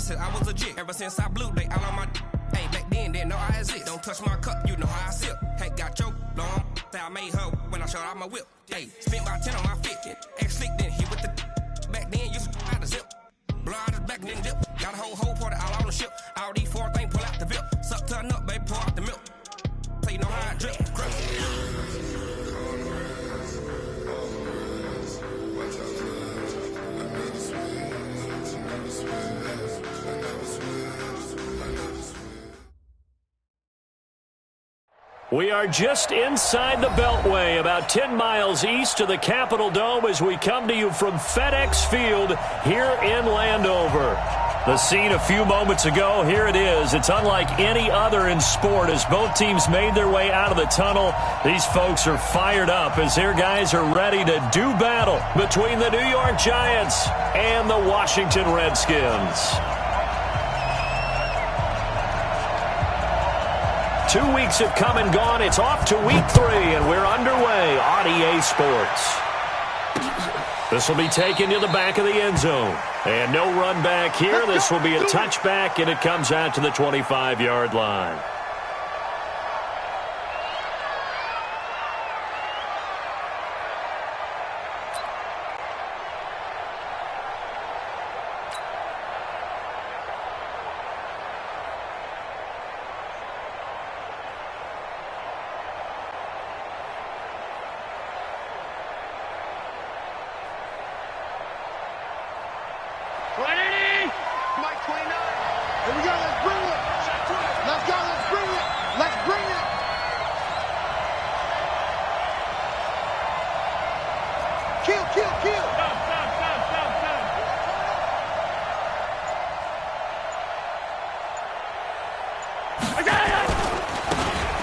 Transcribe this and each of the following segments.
said I was legit. Ever since I blew, they all on my hey, back then, didn't know I exist. Don't touch my cup, you know how I sip. Hey, got your long. Say I made her when I showed out my whip. Hey, spent about 10 on my fit. Ex-slick, then hit with the back then, you out the zip. Blow out his back, then dip. Got a whole party all on the ship. All these four things, pull out the VIP. Suck, turn up, baby, pour out the milk. So you know how I drip. We are just inside the Beltway, about 10 miles east of the Capitol Dome as we come to you from FedEx Field here in Landover. The scene a few moments ago, here it is. It's unlike any other in sport as both teams made their way out of the tunnel. These folks are fired up as their guys are ready to do battle between the New York Giants and the Washington Redskins. 2 weeks have come and gone. It's off to week 3, and we're underway on EA Sports. This will be taken to the back of the end zone. And no run back here. This will be a touchback, and it comes out to the 25-yard line.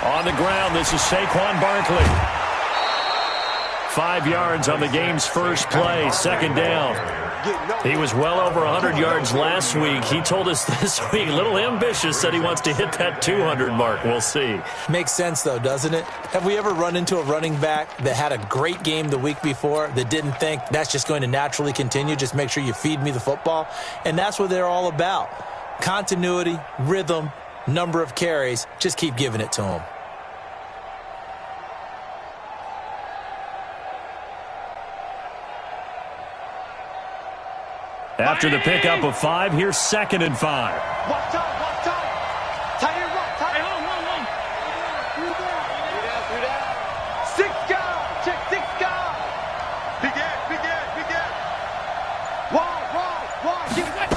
On the ground, this is Saquon Barkley. 5 yards on the game's first play, second down. He was well over 100 yards last week. He told us this week, a little ambitious, said he wants to hit that 200 mark. We'll see. Makes sense, though, doesn't it? Have we ever run into a running back that had a great game the week before that didn't think that's just going to naturally continue? Just make sure you feed me the football. And that's what they're all about. Continuity, rhythm, number of carries. Just keep giving it to them. After the pickup of 5, here's 2nd and 5. Watch out. Tight end right. Hey, hold on. Do that. 6 guys. Check 6 guys. Big gap. Wide. Give it back.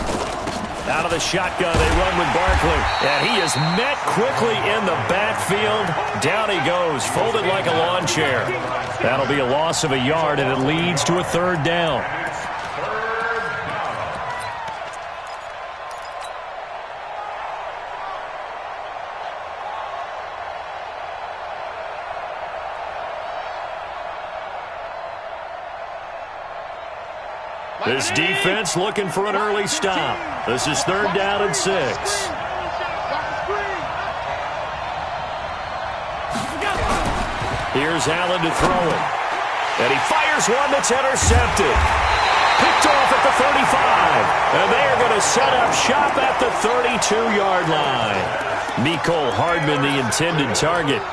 Out of the shotgun, they run with Barkley. And he is met quickly in the backfield. Down he goes, folded like a lawn chair. That'll be a loss of a yard, and it leads to a 3rd down. This defense looking for an early stop. This is 3rd down and 6. Here's Allen to throw it. And he fires one that's intercepted. Picked off at the 35. And they are going to set up shop at the 32-yard line. Mecole Hardman, the intended target.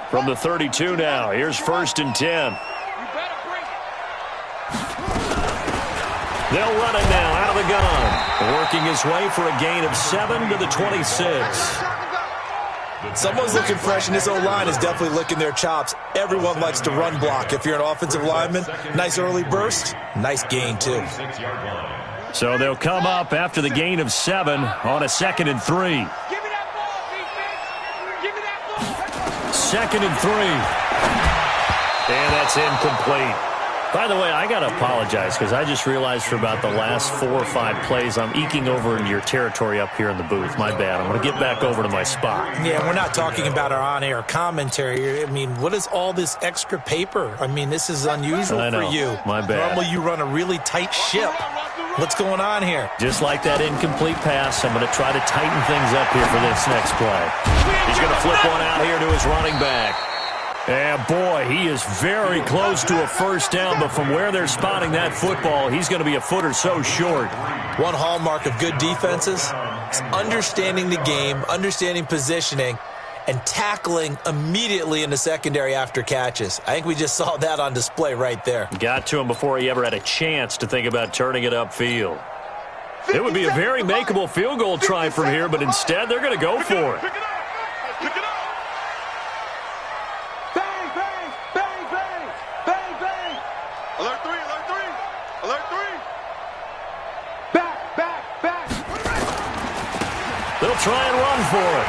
From the 32 now, here's 1st and 10. They'll run it now out of the gun. Working his way for a gain of 7 to the 26. Someone's looking fresh, and this O-line is definitely licking their chops. Everyone likes to run block. If you're an offensive lineman, nice early burst, nice gain, too. So they'll come up after the gain of 7 on a 2nd and 3. 2nd and 3. And that's incomplete. By the way, I got to apologize because I just realized for about the last 4 or 5 plays, I'm eking over into your territory up here in the booth. My bad. I'm going to get back over to my spot. Yeah, we're not talking about our on-air commentary. I mean, what is all this extra paper? I mean, this is unusual for you. My bad. Normally you run a really tight ship. What's going on here? Just like that incomplete pass, I'm going to try to tighten things up here for this next play. He's going to flip one out here to his running back. And boy, he is very close to a first down, but from where they're spotting that football, he's going to be a foot or so short. One hallmark of good defenses is understanding the game, understanding positioning, and tackling immediately in the secondary after catches. I think we just saw that on display right there. Got to him before he ever had a chance to think about turning it upfield. It would be a very makeable field goal try from here, but instead they're going to go for it. They'll try and run for it.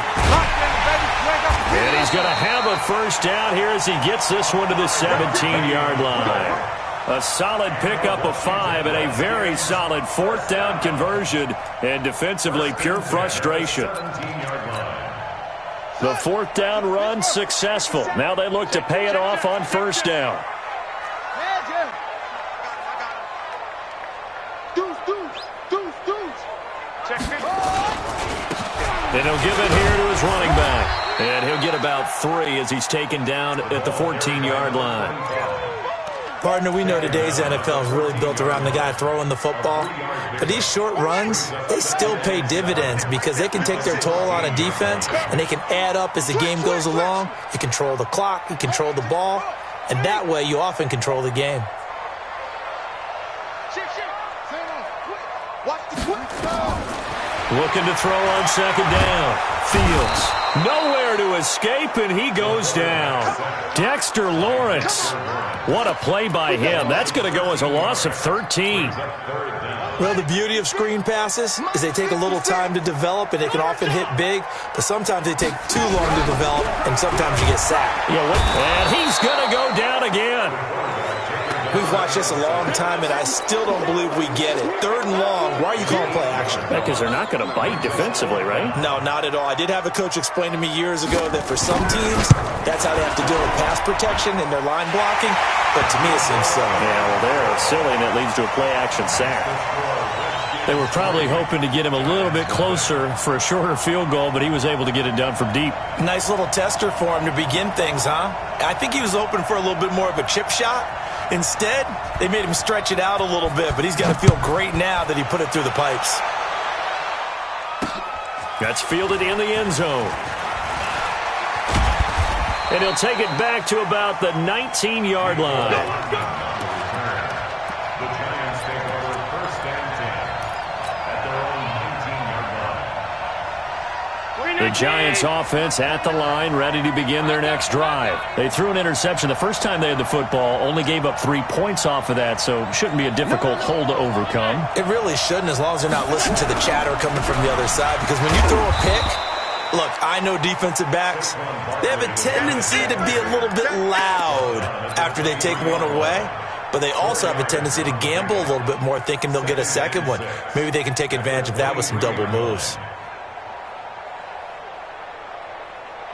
And he's going to have a first down here as he gets this one to the 17-yard line. A solid pickup of 5 and a very solid 4th down conversion, and defensively pure frustration. The 4th down run successful. Now they look to pay it off on first down. And he'll give it here to his running back. And he'll get about 3 as he's taken down at the 14-yard line. Partner, we know today's NFL is really built around the guy throwing the football. But these short runs, they still pay dividends because they can take their toll on a defense and they can add up as the game goes along. You control the clock, you control the ball, and that way you often control the game. Looking to throw on second down. Fields nowhere to escape, and he goes down. Dexter Lawrence. What a play by him. That's going to go as a loss of 13. Well, the beauty of screen passes is they take a little time to develop, and they can often hit big, but sometimes they take too long to develop, and sometimes you get sacked. And he's going to go down again. We've watched this a long time, and I still don't believe we get it. 3rd and long, why are you calling play action? Because they're not going to bite defensively, right? No, not at all. I did have a coach explain to me years ago that for some teams, that's how they have to deal with pass protection and their line blocking, but to me it seems silly. Yeah, well, they're silly, and it leads to a play-action sack. They were probably hoping to get him a little bit closer for a shorter field goal, but he was able to get it done from deep. Nice little tester for him to begin things, huh? I think he was hoping for a little bit more of a chip shot. Instead, they made him stretch it out a little bit, but he's got to feel great now that he put it through the pipes. That's fielded in the end zone. And he'll take it back to about the 19-yard line. The Giants offense at the line, ready to begin their next drive. They threw an interception the first time they had the football, only gave up 3 points off of that, so it shouldn't be a difficult hole to overcome. It really shouldn't, as long as they're not listening to the chatter coming from the other side, because when you throw a pick, look, I know defensive backs, they have a tendency to be a little bit loud after they take one away, but they also have a tendency to gamble a little bit more, thinking they'll get a second one. Maybe they can take advantage of that with some double moves.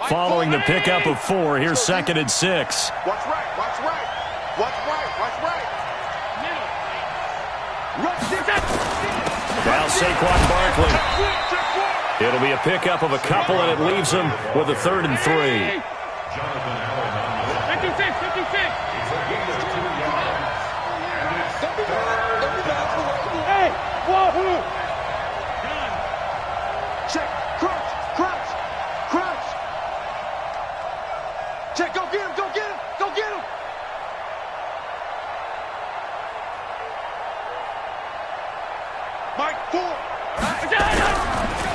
Following the pickup of 4, here's 2nd and 6. Watch right, watch right. Watch right, watch right. Now Saquon Barkley. It'll be a pickup of a couple, and it leaves him with a 3rd and 3. 56. Hey, whoa. Check, crunch. Check, go get him. Mike, 4.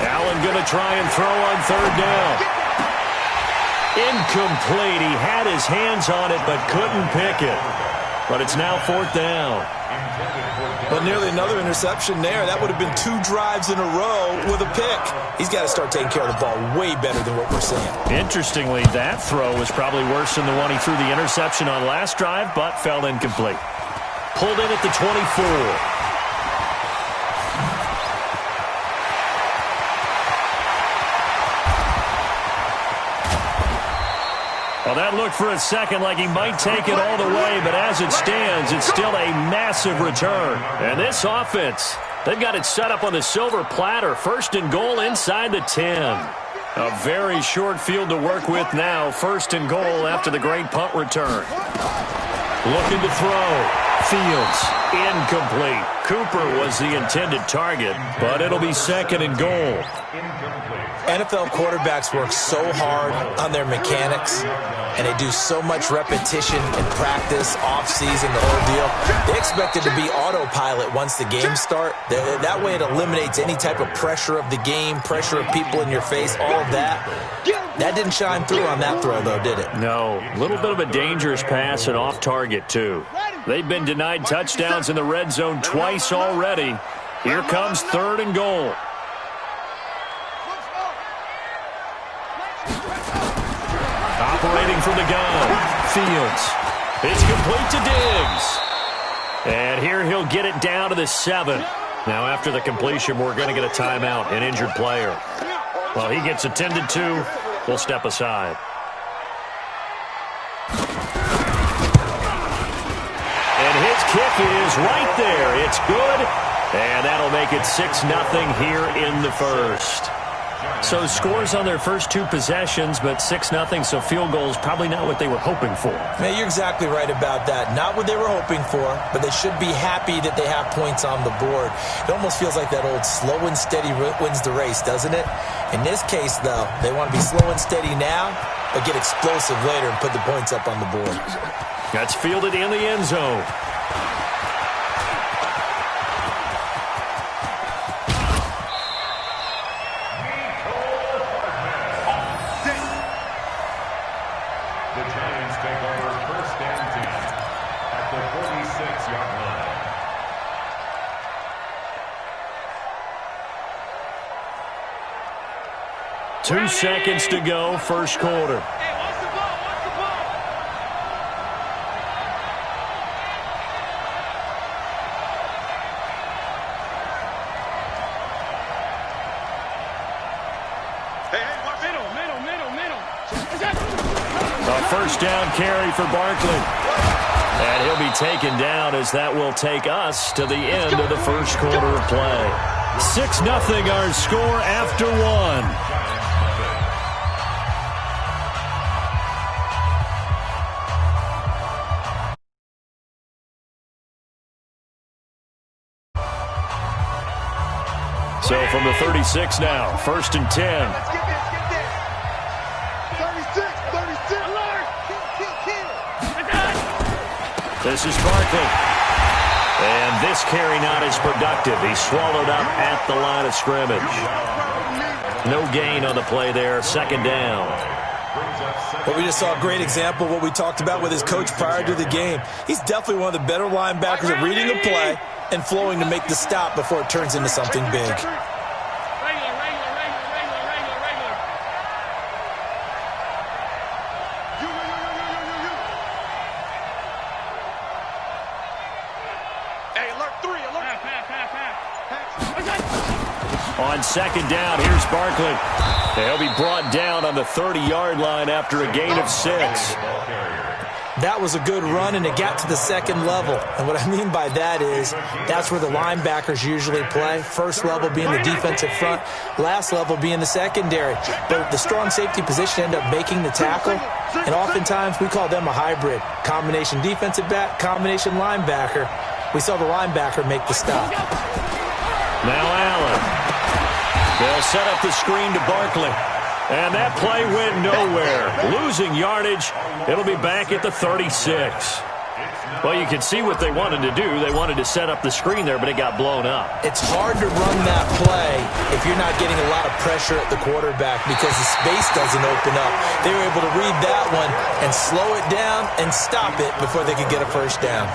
Allen going to try and throw on 3rd down. Incomplete. He had his hands on it but couldn't pick it. But it's now 4th down. Well, nearly another interception there. That would have been 2 drives in a row with a pick. He's got to start taking care of the ball way better than what we're seeing. Interestingly, that throw was probably worse than the one he threw the interception on last drive, but fell incomplete. Pulled in at the 24. Well, that looked for a second like he might take it all the way, but as it stands, it's still a massive return. And this offense, they've got it set up on the silver platter. First and goal inside the 10. A very short field to work with now. First and goal after the great punt return. Looking to throw. Fields, incomplete. Cooper was the intended target, but it'll be second and goal. NFL quarterbacks work so hard on their mechanics, and they do so much repetition in practice, off-season, the whole deal. They expect it to be autopilot once the games start. That way it eliminates any type of pressure of the game, pressure of people in your face, all of that. That didn't shine through on that throw, though, did it? No. A little bit of a dangerous pass and off target, too. They've been denied touchdowns in the red zone twice already. Here comes third and goal. Operating from the gun. Fields. It's complete to Diggs. And here he'll get it down to the 7. Now after the completion, we're going to get a timeout, an injured player. Well, he gets attended to. We'll step aside. And his kick is right there. It's good. And that'll make it 6-0 here in the first. So scores on their first two possessions, but 6-0, so field goals probably not what they were hoping for. Man, you're exactly right about that. Not what they were hoping for, but they should be happy that they have points on the board. It almost feels like that old slow and steady wins the race, doesn't it? In this case, though, they want to be slow and steady now, but get explosive later and put the points up on the board. That's fielded in the end zone. Two seconds to go, first quarter. Hey, watch the ball, watch the ball. Hey, middle. A first down carry for Barkley. And he'll be taken down as that will take us to the end of the first quarter of play. 6-0 our score after one. So from the 36 now, first and 10. Let's get this. 36. Alert. This is Barkley. And this carry not as productive. He's swallowed up at the line of scrimmage. No gain on the play there, second down. But we just saw a great example of what we talked about with his coach prior to the game. He's definitely one of the better linebackers at reading a play and flowing to make the stop before it turns into something big. Regular. Hey, alert 3, alert. Pass. On second down, here's Barkley. He'll be brought down on the 30-yard line after a gain of 6. That was a good run, and it got to the second level. And what I mean by that is that's where the linebackers usually play. First level being the defensive front, last level being the secondary. But the strong safety position end up making the tackle, and oftentimes we call them a hybrid. Combination defensive back, combination linebacker. We saw the linebacker make the stop. Now Allen. They'll set up the screen to Barkley. And that play went nowhere. Losing yardage. It'll be back at the 36. Well, you can see what they wanted to do. They wanted to set up the screen there, but it got blown up. It's hard to run that play if you're not getting a lot of pressure at the quarterback because the space doesn't open up. They were able to read that one and slow it down and stop it before they could get a first down.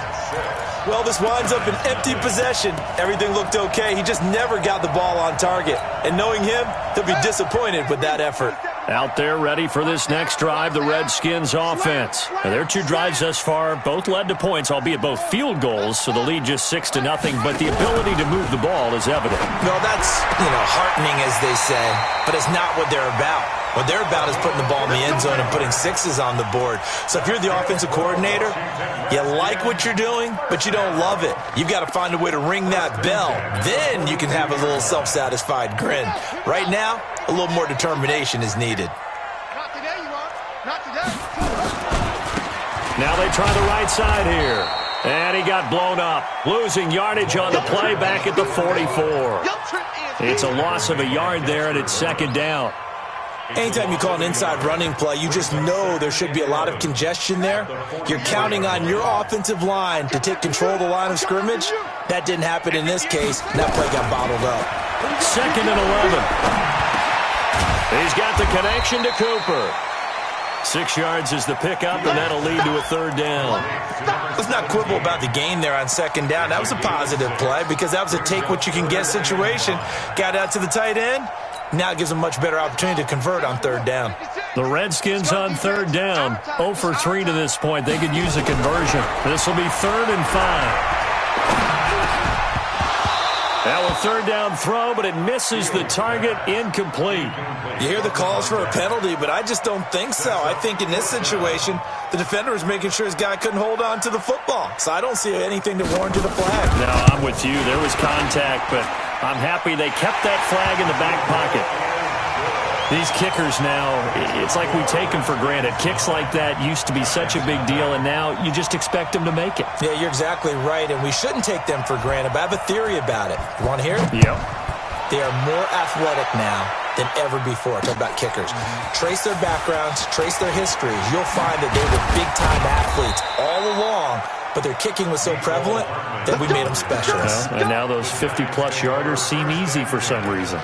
Well, this winds up an empty possession. Everything looked okay. He just never got the ball on target. And knowing him, he'll be disappointed with that effort. Out there ready for this next drive, the Redskins offense. Now, their 2 drives thus far both led to points, albeit both field goals, so the lead just 6-0, but the ability to move the ball is evident. Well, that's, heartening, as they say, but it's not what they're about. What they're about is putting the ball in the end zone and putting 6s on the board. So if you're the offensive coordinator, you like what you're doing, but you don't love it. You've got to find a way to ring that bell. Then you can have a little self-satisfied grin. Right now, a little more determination is needed. Not today, you are. Not today. Now they try the right side here. And he got blown up. Losing yardage on the play back at the 44. It's a loss of a yard there, and it's 2nd down. Anytime you call an inside running play, you just know there should be a lot of congestion there. You're counting on your offensive line to take control of the line of scrimmage. That didn't happen in this case. That play got bottled up. 2nd and 11. He's got the connection to Cooper. 6 yards is the pickup, and that'll lead to a 3rd down. Let's not quibble about the gain there on 2nd down. That was a positive play because that was a take-what-you-can-get situation. Got out to the tight end. Now it gives them a much better opportunity to convert on 3rd down. The Redskins on 3rd down. 0 for 3 to this point. They could use a conversion. This will be 3rd and 5. Now a 3rd down throw, but it misses the target, incomplete. You hear the calls for a penalty, but I just don't think so. I think in this situation, the defender was making sure his guy couldn't hold on to the football. So I don't see anything to warrant a flag. No, I'm with you. There was contact, but I'm happy they kept that flag in the back pocket. These kickers now, it's like we take them for granted. Kicks like that used to be such a big deal, and now you just expect them to make it. Yeah, you're exactly right, and we shouldn't take them for granted, but I have a theory about it. You want to hear it? Yep. They are more athletic now than ever before. Talk about kickers. Trace their backgrounds, trace their histories. You'll find that they were big-time athletes all along, but their kicking was so prevalent that we made them specialists. Well, and now those 50-plus yarders seem easy for some reason.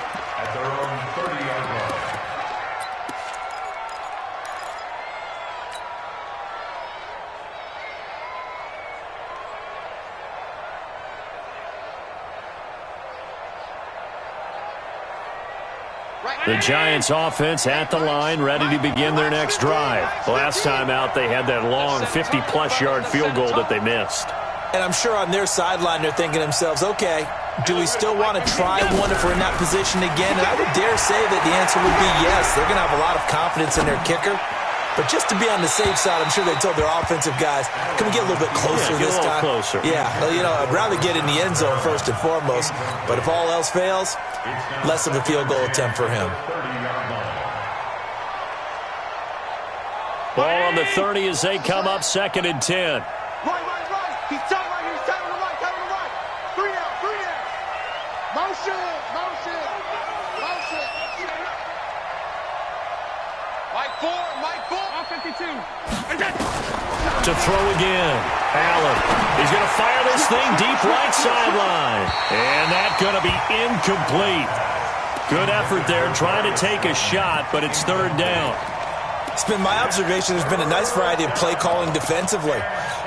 The Giants offense at the line, ready to begin their next drive. Last time out, they had that long 50-plus yard field goal that they missed. And I'm sure on their sideline, they're thinking to themselves, okay, do we still want to try one if we're in that position again? And I would dare say that the answer would be yes. They're going to have a lot of confidence in their kicker. But just to be on the safe side, I'm sure they told their offensive guys, can we get a little bit closer this time? Closer. Yeah, I'd rather get in the end zone first and foremost. But if all else fails, less of a field goal attempt for him. Ball on the 30 as they come up 2nd and 10. Right. He's tight right here. He's tight on the right. Tight on the right. 3 down. Motion. Mike 4. All 52. To throw again. Allen. He's going to fire this thing deep right sideline. And that's going to be incomplete. Good effort there trying to take a shot, but it's 3rd down. It's been my observation there's been a nice variety of play calling defensively.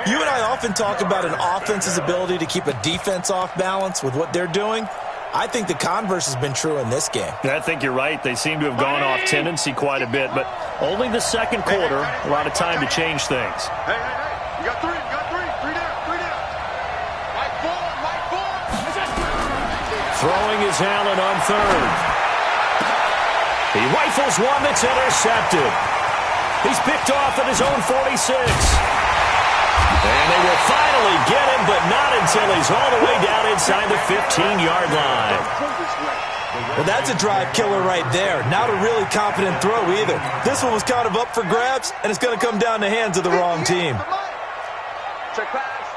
You and I often talk about an offense's ability to keep a defense off balance with what they're doing. I think the converse has been true in this game. I think you're right. They seem to have gone off tendency quite a bit, but only the 2nd quarter, a lot of time to change things. Hey. You got 3. 3 down. Mike 4. Throwing is Allen on 3rd. He rifles one that's intercepted. He's picked off at his own 46. And they will finally get him, but not until he's all the way down inside the 15-yard line. Well, that's a drive killer right there. Not a really confident throw either. This one was kind of up for grabs, and it's going to come down the hands of the wrong team. Check pass.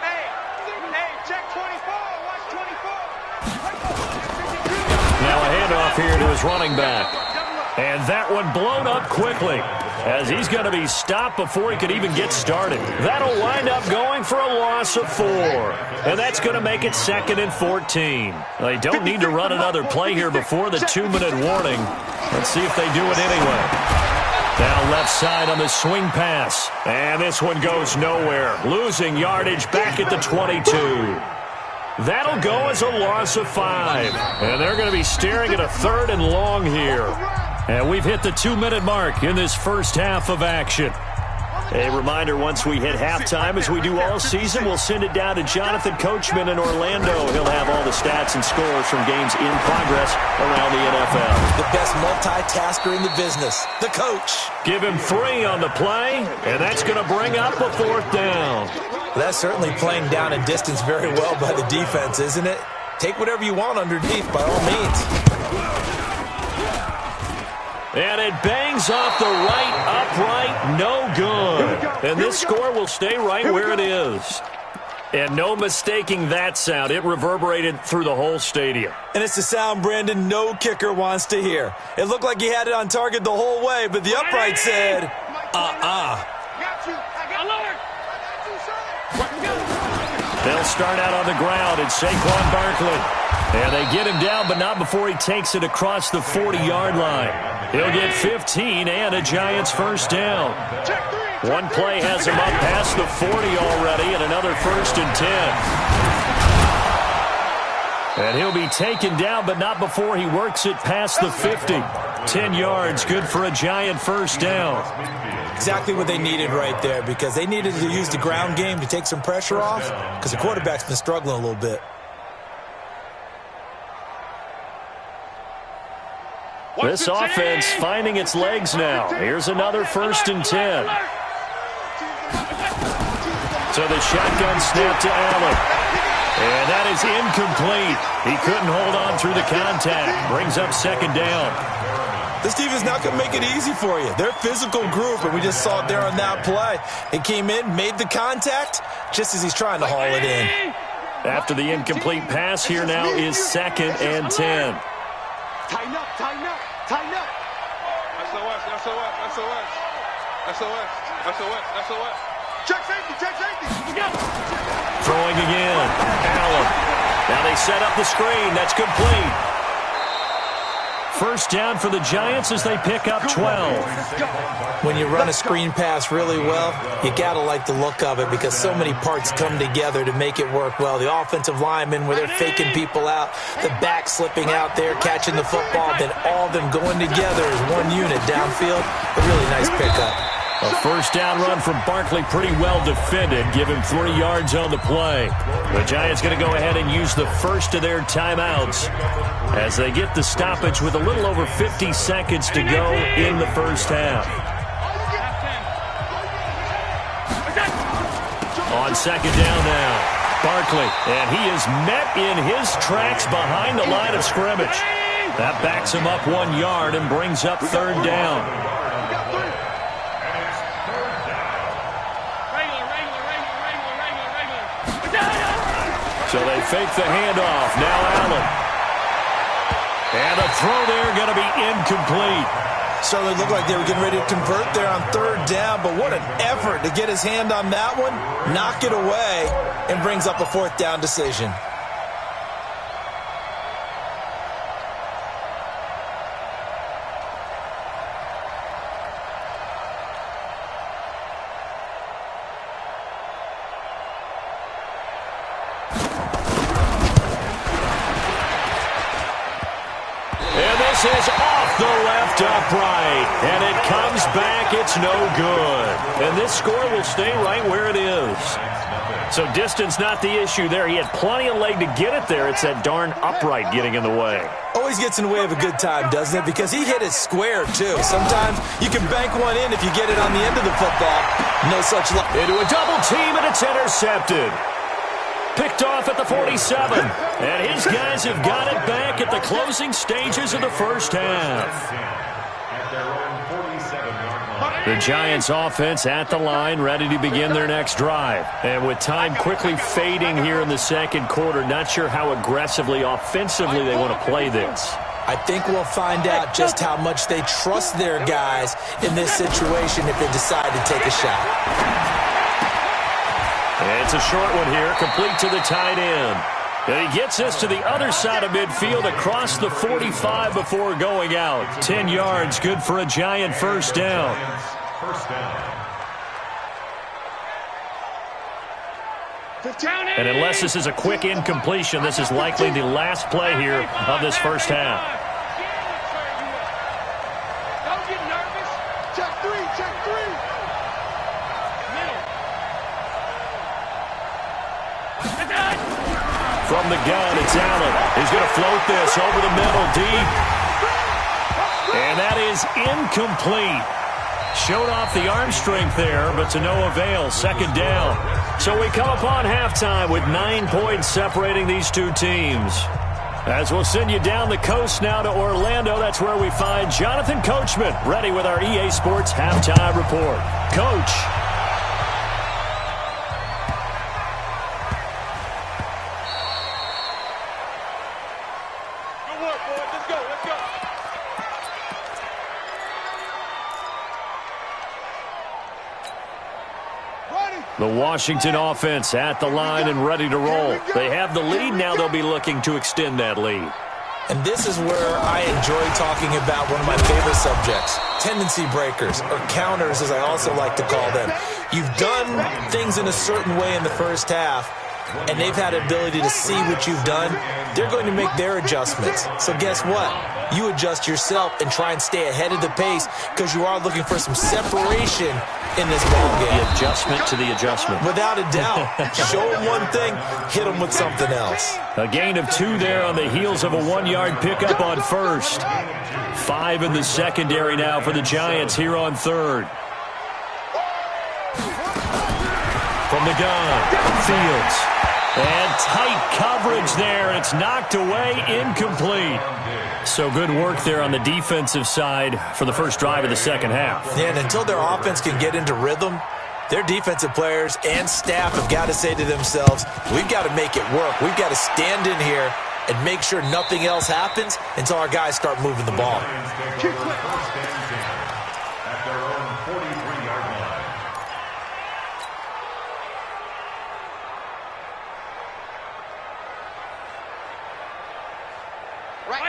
Hey, check 24. Watch 24. Now a handoff here to his running back. And that one blown up quickly as he's going to be stopped before he could even get started. That'll wind up going for a loss of 4. And that's going to make it 2nd and 14. They don't need to run another play here before the 2-minute warning. Let's see if they do it anyway. Now left side on the swing pass. And this one goes nowhere. Losing yardage back at the 22. That'll go as a loss of 5. And they're going to be staring at a 3rd and long here. And we've hit the 2-minute mark in this first half of action. A reminder, once we hit halftime, as we do all season, we'll send it down to Jonathan Coachman in Orlando. He'll have all the stats and scores from games in progress around the NFL. The best multitasker in the business, the coach. Give him 3 on the play, and that's going to bring up a 4th down. That's certainly playing down and distance very well by the defense, isn't it? Take whatever you want underneath, by all means. And it bangs off the right upright, no good. And this score will stay right where it is. And no mistaking that sound. It reverberated through the whole stadium. And it's the sound, Brandon, no kicker wants to hear. It looked like he had it on target the whole way, but the upright said, They'll start out on the ground. It's Saquon Barkley. And they get him down, but not before he takes it across the 40-yard line. He'll get 15 and a Giants first down. One play has him up past the 40 already, and another 1st and 10. And he'll be taken down, but not before he works it past the 50. 10 yards, good for a Giant first down. Exactly what they needed right there, because they needed to use the ground game to take some pressure off, because the quarterback's been struggling a little bit. This offense finding its legs now. Here's another 1st and 10. So the shotgun snap to Allen. And that is incomplete. He couldn't hold on through the contact. Brings up 2nd down. This team is not going to make it easy for you. They're a physical group, and we just saw it there on that play. It came in, made the contact, just as he's trying to haul it in. After the incomplete pass, here now is 2nd and 10. Tighten up, tighten up, tighten up. SOS. Check safety, check safety. Throwing again. Allen. Now they set up the screen. That's complete. First down for the Giants as they pick up 12. When you run a screen pass really well, you got to like the look of it because so many parts come together to make it work well. The offensive linemen where they're faking people out, the back slipping out there, catching the football, then all of them going together as one unit downfield. A really nice pickup. A first down run from Barkley, pretty well defended. Give him 3 yards on the play. The Giants going to go ahead and use the first of their timeouts as they get the stoppage with a little over 50 seconds to go in the first half. On 2nd down now, Barkley, and he is met in his tracks behind the line of scrimmage. That backs him up 1 yard and brings up 3rd down. So they fake the handoff. Now Allen. And a throw there going to be incomplete. So they looked like they were getting ready to convert there on 3rd down, but what an effort to get his hand on that one, knock it away, and brings up a 4th down decision. Is off the left upright, and it comes back. It's no good. And this score will stay right where it is. So distance not the issue there. He had plenty of leg to get it there. It's that darn upright getting in the way. Always gets in the way of a good time, doesn't it? Because he hit it square, too. Sometimes you can bank one in if you get it on the end of the football. No such luck. Into a double team, and it's intercepted. Picked off at the 47. And his guys have got it back at the closing stages of the first half. The Giants offense at the line, ready to begin their next drive. And with time quickly fading here in the second quarter, not sure how aggressively, offensively they want to play this. I think we'll find out just how much they trust their guys in this situation if they decide to take a shot. It's a short one here, complete to the tight end. And he gets us to the other side of midfield across the 45 before going out. 10 yards, good for a Giant first down. And unless this is a quick incompletion, this is likely the last play here of this first half. From the gun, it's Allen. He's going to float this over the middle, deep. And that is incomplete. Showed off the arm strength there, but to no avail. Second down. So we come upon halftime with 9 points separating these two teams. As we'll send you down the coast now to Orlando, that's where we find Jonathan Coachman, ready with our EA Sports Halftime Report. Coach. Good work, boys. Let's go. Let's go. The Washington offense at the line and ready to roll. They have the lead. Now they'll be looking to extend that lead. And this is where I enjoy talking about one of my favorite subjects, tendency breakers, or counters as I also like to call them. You've done things in a certain way in the first half, and they've had the ability to see what you've done. They're going to make their adjustments. So guess what? You adjust yourself and try and stay ahead of the pace because you are looking for some separation in this ball game. The adjustment to the adjustment. Without a doubt. Show them one thing, hit them with something else. A gain of 2 there on the heels of a 1-yard pickup on first. 5 in the secondary now for the Giants here on third. From the gun, Fields. And tight coverage there, and it's knocked away, incomplete. So good work there on the defensive side for the first drive of the second half. Yeah, and until their offense can get into rhythm, their defensive players and staff have got to say to themselves, we've got to make it work. We've got to stand in here and make sure nothing else happens until our guys start moving the ball.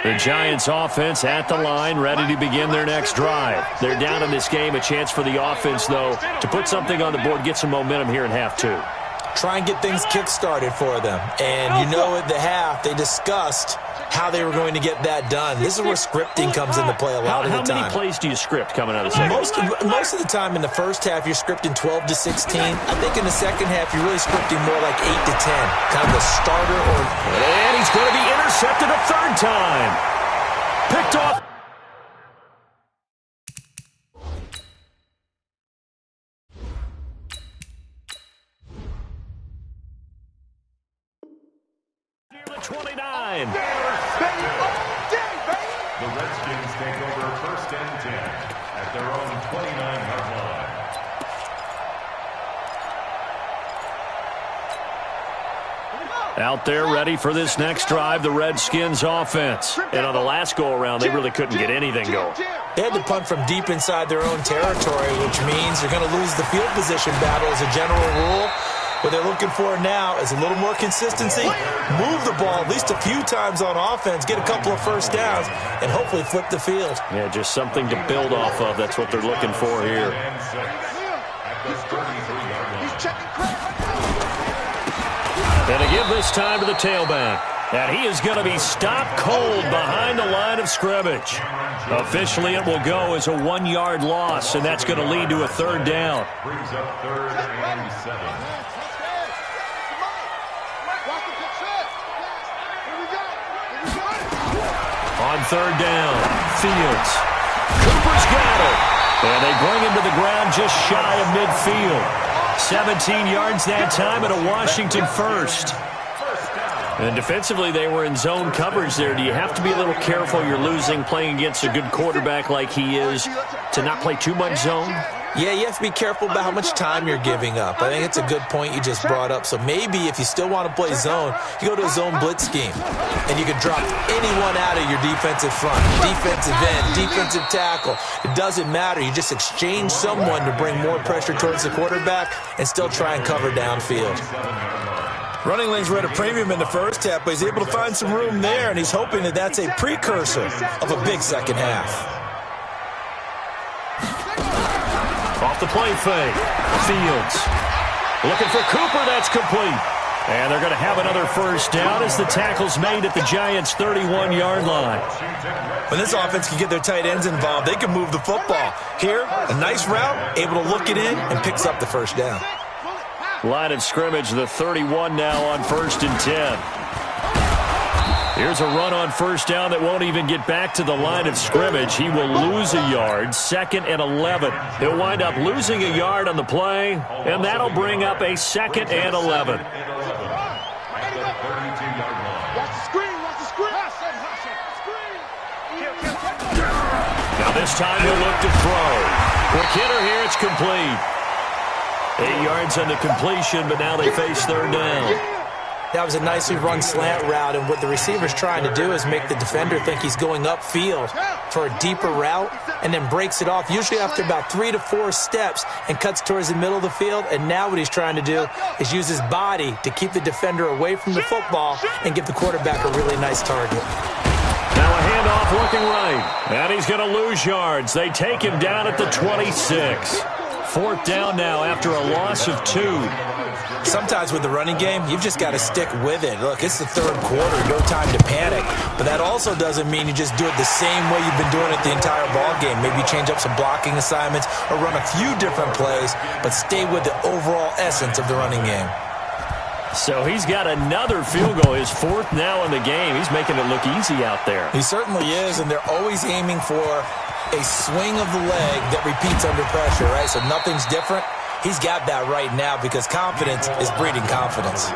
The Giants offense at the line, ready to begin their next drive. They're down in this game. A chance for the offense, though, to put something on the board, get some momentum here in half 2. Try and get things kick-started for them. And you know at the half, they discussed how they were going to get that done. This is where scripting comes into play a lot of the time. How many plays do you script coming out of the second? Most of the time in the first half, you're scripting 12 to 16. I think in the second half, you're really scripting more like 8 to 10. Kind of a starter or... And he's going to be intercepted a third time. Picked off. Near the 29. The Redskins take over first and 10 at their own 29-yard line. Out there ready for this next drive, the Redskins offense. And on the last go-around, they really couldn't get anything going. They had to punt from deep inside their own territory, which means they're going to lose the field position battle as a general rule. What they're looking for now is a little more consistency, move the ball at least a few times on offense, get a couple of first downs, and hopefully flip the field. Yeah, just something to build off of. That's what they're looking for here. And to give this time to the tailback. And he is going to be stopped cold behind the line of scrimmage. Officially, it will go as a 1-yard loss, and that's going to lead to a third down. Brings up 3rd and 7. On third down, Fields. Cooper's got it. And they bring him to the ground just shy of midfield. 17 yards that time and a Washington first. And defensively, they were in zone coverage there. Do you have to be a little careful? You're losing, playing against a good quarterback like he is, to not play too much zone? Yeah, you have to be careful about how much time you're giving up. I think it's a good point you just brought up. So maybe if you still want to play zone, you go to a zone blitz scheme. And you can drop anyone out of your defensive front, defensive end, defensive tackle. It doesn't matter. You just exchange someone to bring more pressure towards the quarterback and still try and cover downfield. Running lanes were at a premium in the first half, but he's able to find some room there, and he's hoping that that's a precursor of a big second half. Off the play fake. Fields. Looking for Cooper. That's complete. And they're going to have another first down as the tackle's made at the Giants' 31-yard line. When this offense can get their tight ends involved, they can move the football. Here, a nice route, able to look it in, and picks up the first down. Line of scrimmage, the 31 now on 1st and 10. Here's a run on first down that won't even get back to the line of scrimmage. He will lose a yard, 2nd and 11. He'll wind up losing a yard on the play, and that'll bring up a 2nd and 11. Now this time he'll look to throw. Quick hitter here, it's complete. 8 yards on the completion, but now they face third down. That was a nicely run slant route, and what the receiver's trying to do is make the defender think he's going upfield for a deeper route and then breaks it off, usually after about 3 to 4 steps, and cuts towards the middle of the field. And now what he's trying to do is use his body to keep the defender away from the football and give the quarterback a really nice target. Now a handoff looking right, and he's going to lose yards. They take him down at the 26. 4th down now after a loss of 2. Sometimes with the running game, you've just got to stick with it. Look, it's the 3rd quarter, no time to panic. But that also doesn't mean you just do it the same way you've been doing it the entire ball game. Maybe change up some blocking assignments or run a few different plays, but stay with the overall essence of the running game. So he's got another field goal, his 4th now in the game. He's making it look easy out there. He certainly is, and they're always aiming for a swing of the leg that repeats under pressure, right? So nothing's different. He's got that right now because confidence is breeding confidence. The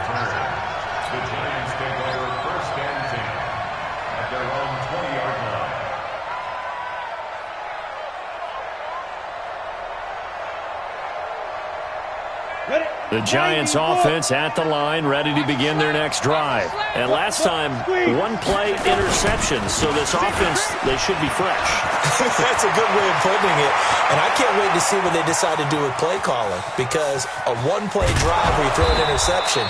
Giants take over 1st and 10 at their own 20-yard line. The Giants offense at the line, ready to begin their next drive. And last time, 1-play interception. So this offense, they should be fresh. That's a good way of putting it. And I can't wait to see what they decide to do with play calling, because a 1-play drive where you throw an interception,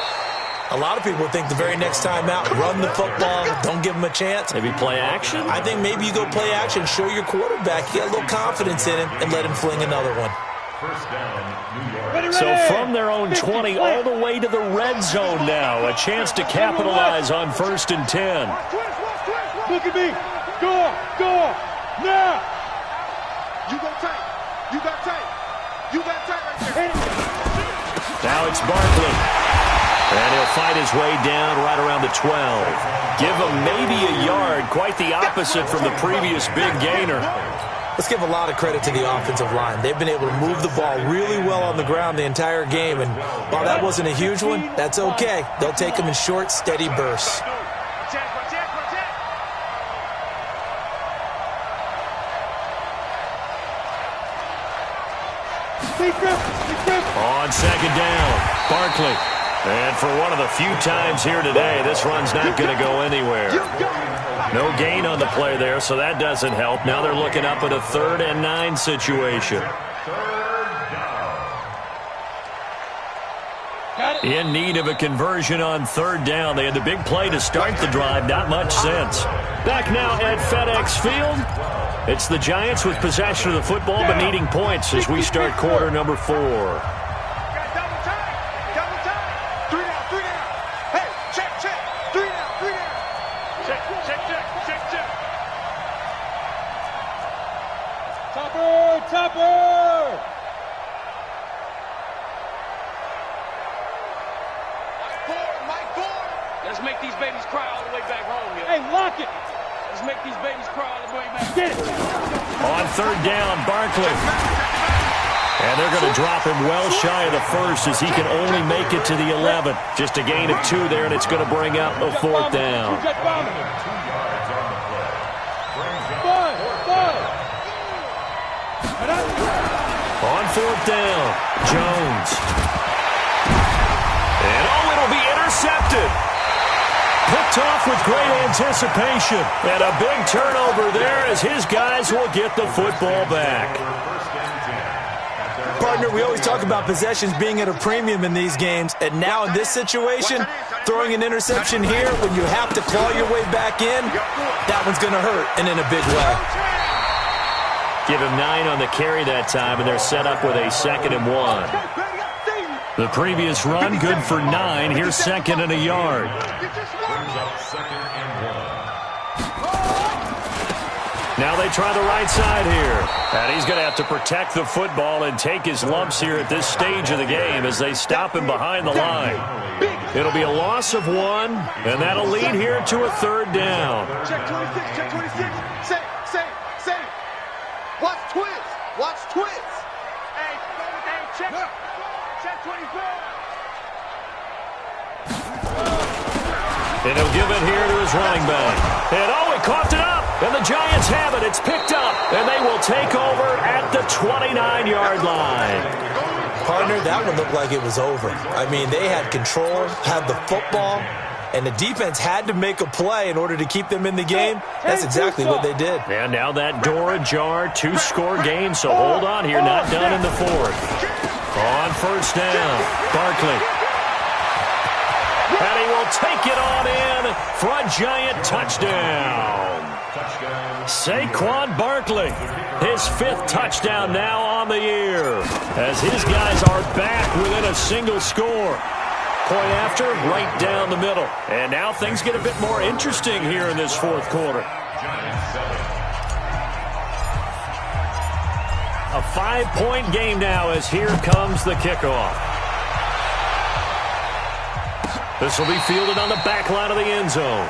a lot of people think the very next time out, run the football, don't give him a chance. Maybe play action? I think maybe you go play action, show your quarterback, you got a little confidence in him, and let him fling another one. 1st down, New York. So from their own 20 all the way to the red zone now, a chance to capitalize on 1st and 10. Look at me. Go up, now. You got tight. You got tight right there. Now it's Barkley. And he'll fight his way down right around the 12. Give him maybe a yard, quite the opposite from the previous big gainer. Let's give a lot of credit to the offensive line. They've been able to move the ball really well on the ground the entire game, and while that wasn't a huge one, that's okay. They'll take them in short, steady bursts. On 2nd down, Barkley. And for one of the few times here today, this run's not going to go anywhere. No gain on the play there, so that doesn't help. Now they're looking up at a 3rd and 9 situation. In need of a conversion on 3rd down. They had the big play to start the drive. Not much sense. Back now at FedEx Field. It's the Giants with possession of the football but needing points as we start quarter number 4. Topper! Mike Ford! Let's make these babies cry all the way back home here. Hey, lock it! Let's make these babies cry all the way back. Get it! On 3rd down, Barkley. And they're going to drop him well shy of the 1st as he can only make it to the 11th. Just a gain of 2 there, and it's going to bring up a 4th down. On 4th down, Jones. And it'll be intercepted. Picked off with great anticipation. And a big turnover there as his guys will get the football back. Partner, we always talk about possessions being at a premium in these games, and now in this situation, throwing an interception here when you have to claw your way back in, that one's going to hurt, and in a big way. Give him 9 on the carry that time, and they're set up with a 2nd and 1. The previous run, good for 9. Here's 2nd and a yard. Now they try the right side here. And he's going to have to protect the football and take his lumps here at this stage of the game as they stop him behind the line. It'll be a loss of 1, and that'll lead here to a 3rd down. Check 26, check 26. Say. Watch twist. Watch twist. Hey, check. Check 24. And he'll give it here to his running back. And he coughed it up. And the Giants have it. It's picked up. And they will take over at the 29-yard line. Partner, that one looked like it was over. I mean, they had control, had the football, and the defense had to make a play in order to keep them in the game. That's exactly what they did. And now that door ajar, 2-score game. So hold on here, not done in the 4th. On 1st down, Barkley. And he will take it on in for a Giant touchdown. Saquon Barkley, his 5th touchdown now on the year, as his guys are back within a single score. Point after, right down the middle. And now things get a bit more interesting here in this 4th quarter. A 5-point game now as here comes the kickoff. This will be fielded on the back line of the end zone.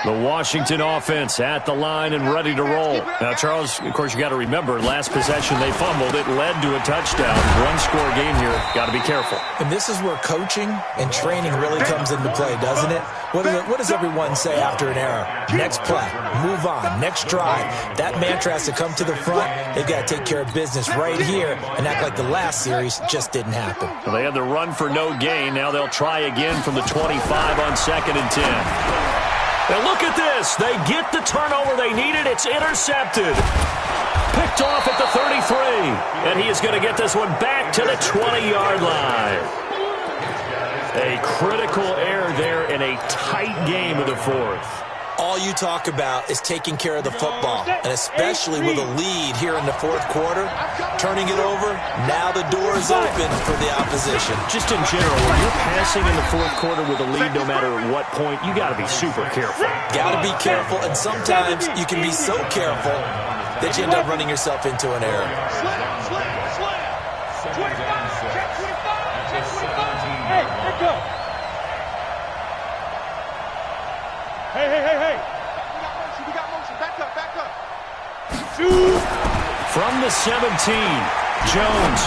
The Washington offense at the line and ready to roll. Now, Charles, of course, you got to remember, last possession they fumbled. It led to a touchdown. 1-score game here. Got to be careful. And this is where coaching and training really comes into play, doesn't it? What does everyone say after an error? Next play, move on, next drive. That mantra has to come to the front. They've got to take care of business right here and act like the last series just didn't happen. Well, they had the run for no gain. Now they'll try again from the 25 on 2nd and 10. Now look at this. They get the turnover they needed. It's intercepted. Picked off at the 33. And he is going to get this one back to the 20-yard line. A critical error there in a tight game of the 4th. All you talk about is taking care of the football, and especially with a lead here in the 4th quarter, turning it over, now the door is open for the opposition. Just in general, when you're passing in the 4th quarter with a lead, no matter what point, you got to be super careful. Got to be careful, and sometimes you can be so careful that you end up running yourself into an error. Slam. 25, check 25, check 25. Hey, let go. Hey. We got motion. Back up. Shoot. From the 17, Jones.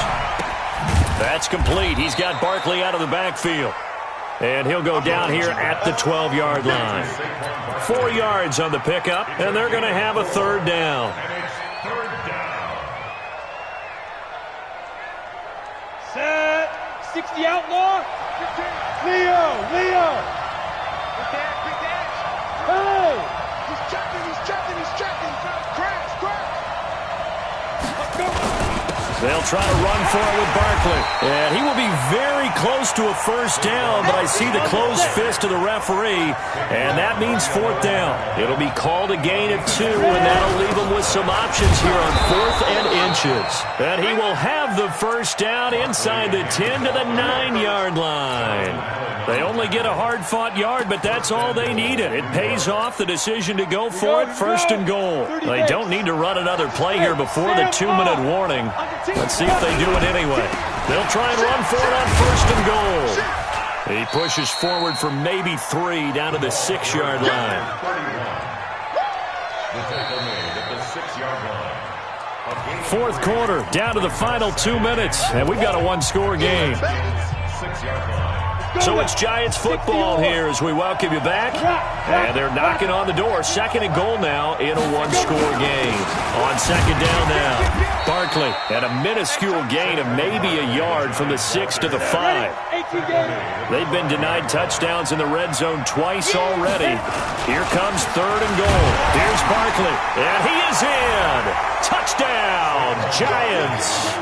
That's complete. He's got Barkley out of the backfield. And he'll go down here at the 12-yard line. 4 yards on the pickup, and they're going to have a 3rd down. Set. 60 outlaw. Leo. Quick dash. Hey. He's checking. Crash. Let's go. They'll try to run for it with Barkley. And he will be very close to a 1st down, but I see the closed fist of the referee, and that means 4th down. It'll be called a gain of 2, and that'll leave him with some options here on 4th and inches. And he will have the 1st down inside the 10 to the 9-yard line. They only get a hard-fought yard, but that's all they needed. It pays off the decision to go for it, 1st and goal. They don't need to run another play here before the 2-minute warning. Let's see if they do it anyway. They'll try and run for it on 1st and goal. He pushes forward for maybe 3 down to the 6-yard line. Fourth quarter, down to the final 2 minutes, and we've got a 1-score game. So it's Giants football here as we welcome you back. And they're knocking on the door. 2nd and goal now in a 1-score game. On 2nd down now, Barkley at a minuscule gain of maybe a yard from the 6 to the 5. They've been denied touchdowns in the red zone twice already. Here comes 3rd and goal. Here's Barkley, and he is in. Touchdown, Giants.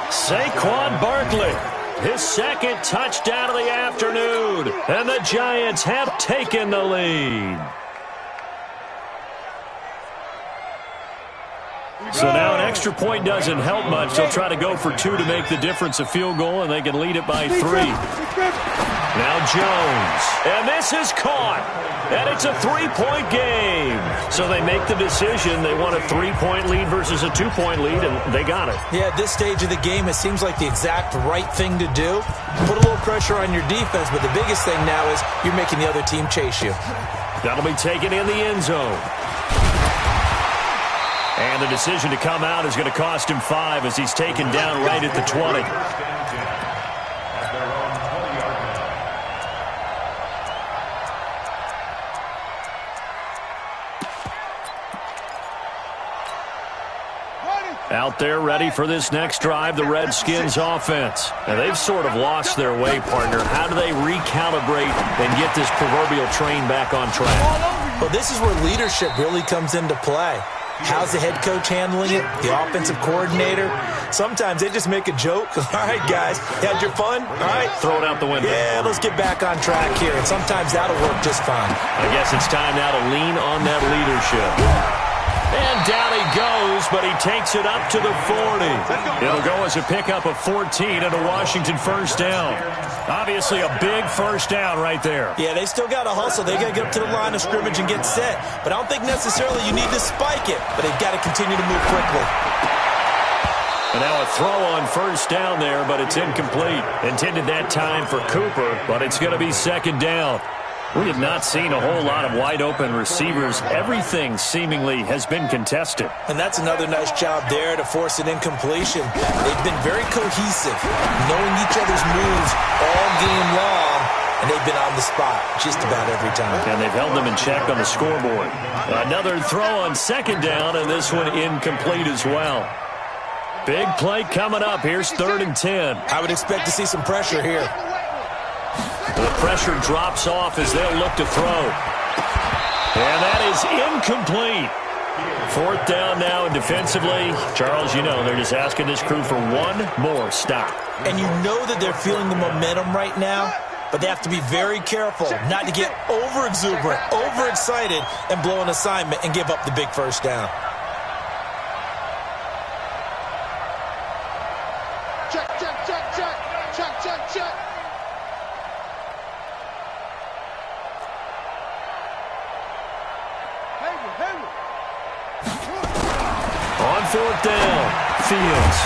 Saquon Barkley. His 2nd touchdown of the afternoon. And the Giants have taken the lead. So now an extra extra point doesn't help much. They'll try to go for 2 to make the difference a field goal, and they can lead it by 3. Now Jones. And this is caught. And it's a 3-point game. So they make the decision. They want a 3-point lead versus a 2-point lead, and they got it. Yeah, at this stage of the game, it seems like the exact right thing to do. Put a little pressure on your defense, but the biggest thing now is you're making the other team chase you. That'll be taken in the end zone. And the decision to come out is going to cost him 5 as he's taken down right at the 20. Out there ready for this next drive, the Redskins offense. And they've sort of lost their way, partner. How do they recalibrate and get this proverbial train back on track? Well, this is where leadership really comes into play. How's the head coach handling it? The offensive coordinator? Sometimes they just make a joke. All right, guys, had your fun? All right. Throw it out the window. Yeah, let's get back on track here. And sometimes that'll work just fine. I guess it's time now to lean on that leadership. And down he goes, but he takes it up to the 40. It'll go as a pickup of 14 and a Washington first down. Obviously a big first down right there. Yeah, they still got to hustle. They got to get up to the line of scrimmage and get set. But I don't think necessarily you need to spike it, but they've got to continue to move quickly. And now a throw on first down there, but it's incomplete. Intended that time for Cooper, but it's going to be second down. We have not seen a whole lot of wide-open receivers. Everything seemingly has been contested. And that's another nice job there to force an incompletion. They've been very cohesive, knowing each other's moves all game long, and they've been on the spot just about every time. And they've held them in check on the scoreboard. Another throw on second down, and this one incomplete as well. Big play coming up. Here's 3rd and 10. I would expect to see some pressure here. The pressure drops off as they'll look to throw. And that is incomplete. 4th down now, and defensively, Charles, you know, they're just asking this crew for one more stop. And you know that they're feeling the momentum right now, but they have to be very careful not to get over-exuberant, overexcited, and blow an assignment and give up the big first down. Check, check, check, check. Check, check, check. On 4th down, Fields.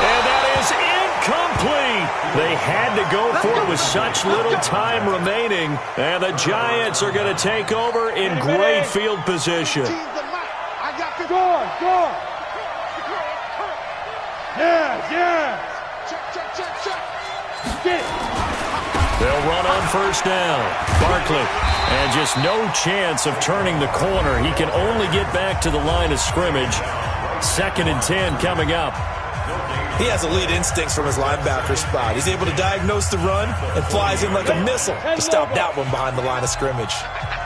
And that is incomplete. They had to go for it with such little time remaining. And the Giants are going to take over in great field position. Score. Yeah. Check, check, check, check. Get it. They'll run on first down. Barkley. And just no chance of turning the corner. He can only get back to the line of scrimmage. 2nd and 10 coming up. He has elite instincts from his linebacker spot. He's able to diagnose the run and flies in like a missile to stop that one behind the line of scrimmage.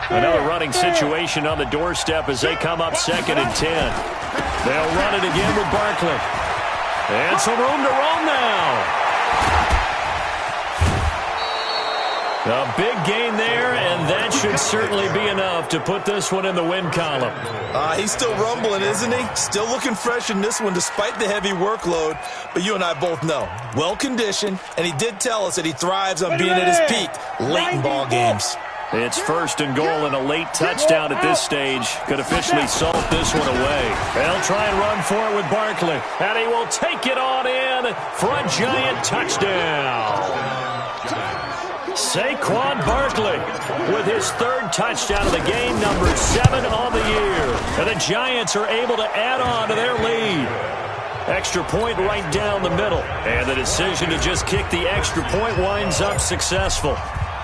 Another running situation on the doorstep as they come up 2nd and 10. They'll run it again with Barkley. And some room to roam now. A big gain there, and that should certainly be enough to put this one in the win column. He's still rumbling, isn't he? Still looking fresh in this one despite the heavy workload. But you and I both know, well-conditioned, and he did tell us that he thrives on being at his peak late in ball games. It's 1st and goal and a late touchdown at this stage. Could officially salt this one away. They'll try and run for it with Barkley. And he will take it on in for a Giant touchdown. Saquon Barkley with his 3rd touchdown of the game, number 7 on the year. And the Giants are able to add on to their lead. Extra point right down the middle. And the decision to just kick the extra point winds up successful.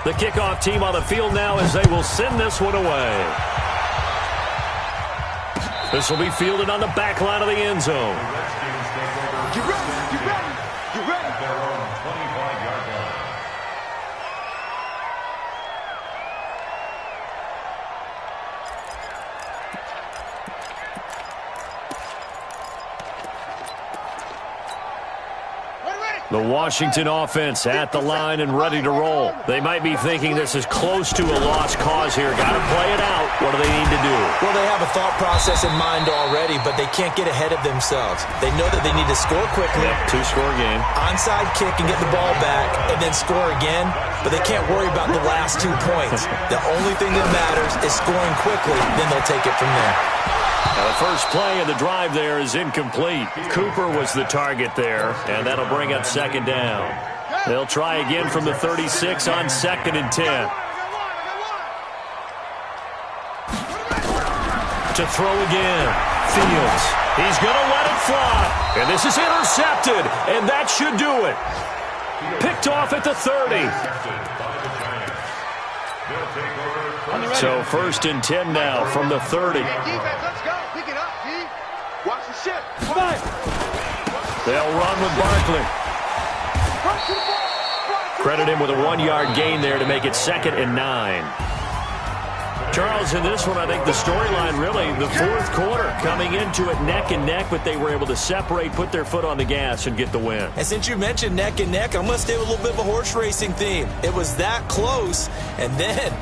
The kickoff team on the field now as they will send this one away. This will be fielded on the back line of the end zone. You ready? You ready? You ready? At their own 25-yard line. The Washington offense at the line and ready to roll. They might be thinking this is close to a lost cause here. Got to play it out. What do they need to do? Well, they have a thought process in mind already, but they can't get ahead of themselves. They know that they need to score quickly. Yep, two-score game. Onside kick and get the ball back and then score again, but they can't worry about the last 2 points. The only thing that matters is scoring quickly, then they'll take it from there. Now the first play of the drive there is incomplete. Cooper was the target there, and that'll bring up second down. They'll try again from the 36 on 2nd and 10. To throw again. Fields. He's going to let it fly. And this is intercepted, and that should do it. Picked off at the 30. So 1st and 10 now from the 30. They'll run with Barkley. Credit him with a 1-yard gain there to make it 2nd and 9. Charles, in this one, I think the storyline really, the fourth quarter, coming into it neck and neck, but they were able to separate, put their foot on the gas, and get the win. And since you mentioned neck and neck, I'm going to stay with a little bit of a horse racing theme. It was that close, and then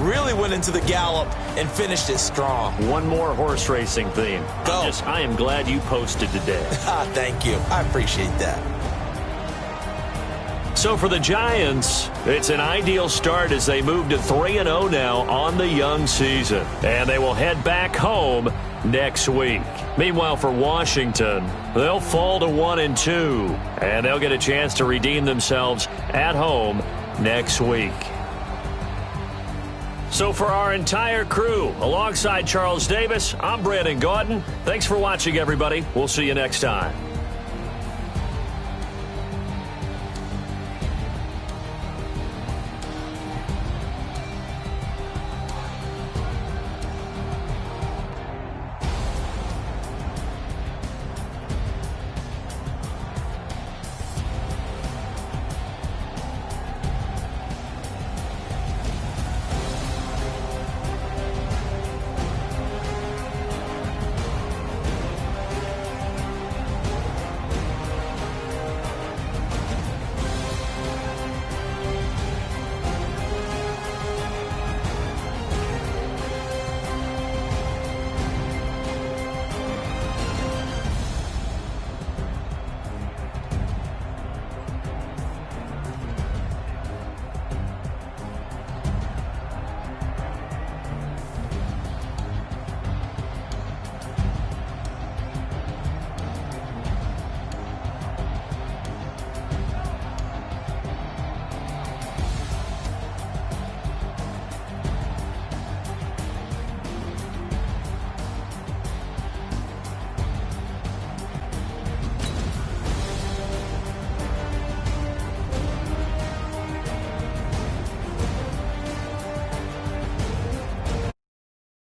really went into the gallop and finished it strong. One more horse racing theme. Go. I am glad you posted today. Thank you. I appreciate that. So for the Giants, it's an ideal start as they move to 3-0 now on the young season. And they will head back home next week. Meanwhile, for Washington, they'll fall to 1-2. And they'll get a chance to redeem themselves at home next week. So for our entire crew, alongside Charles Davis, I'm Brandon Gaudin. Thanks for watching, everybody. We'll see you next time.